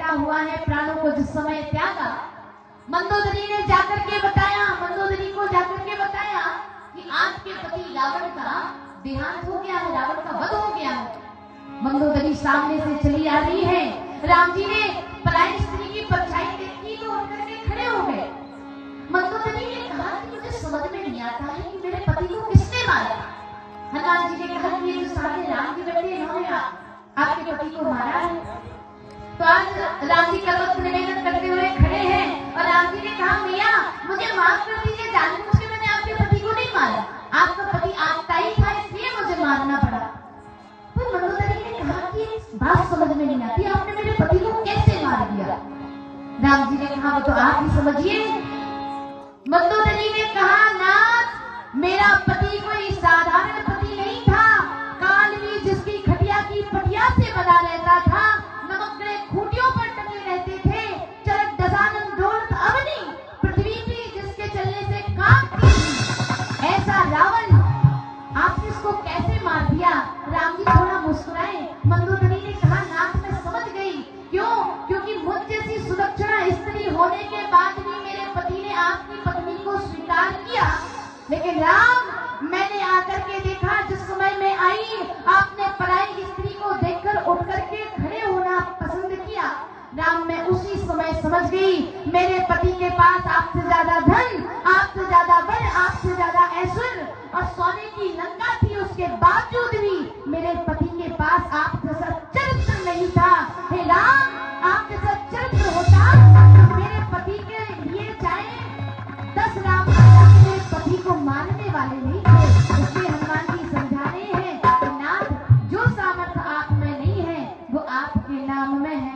बेटा हुआ है, प्राणों को जिस समय त्यागा, मंदोदरी ने जाकर के बताया, मंदोदरी को जाकर के बताया कि आपके पति रावण का देहांत हो गया है, रावण का वध हो गया है। मंदोदरी सामने से चली आ रही है। राम जी ने पराई स्त्री की परछाई देखी तो उठकर के खड़े हो गए। मंदोदरी ने कहा कि मुझे समझ में नहीं आता है कि मेरे पति को किसने मारा। हनुमान जी ने कहा कि ये जो सामने राम जी बैठे इन्होंने आपके पति को मारा है। तो आज राम जी का वक्त निवेदन करते हुए खड़े हैं और राम जी ने कहा मैया मुझे माफ कर दीजिए, जानबूझ के मैंने आपके पति को नहीं मारा, आपका पति आपका ही था इसलिए मुझे मारना पड़ा। तो मंदोदरी ने कहा कि बात समझ में नहीं आती, आपने मेरे पति को कैसे मार दिया। राम जी ने कहा वो तो आप ही समझिए। मंदोदरी ने कहा नाथ मेरा पति कोई साधारण पति नहीं था, कालवी जिसकी खटिया की पटिया से बना रहता था, नमकड़े खूंटियों पर टंगे रहते थे, चरक दसानन डोलत अवनी, पृथ्वी भी जिसके चलने से कांपती थी, ऐसा रावण आपने इसको कैसे मार दिया। राम जी थोड़ा मुस्कुराए। मंदोदरी ने कहा नाथ मैं समझ गई, क्यों? क्योंकि मुझ जैसी सुलक्षणा स्त्री होने के बाद भी मेरे पति ने आपकी पत्नी को स्वीकार किया, लेकिन राम मैंने आकर के देखा जिस समय मैं आई आपने पराई स्त्री को देखकर उठ करके खड़े होना पसंद किया। राम मैं उसी समय समझ गई मेरे पति के पास आपसे ज्यादा धन, आपसे ज्यादा बल, आपसे ज्यादा ऐश्वर्य और सोने की लंका थी, उसके बावजूद भी मेरे पति के पास आप जैसा चरित्र नहीं था। हे राम आप जैसा चरित्र होता तो मेरे पति के लिए चाहे 10 राम मेरे पति को मारने वाले नहीं थे। इसलिए हनुमान जी समझाने हैं कि नाथ जो सामर्थ्य आप में नहीं है वो आपके नाम में है।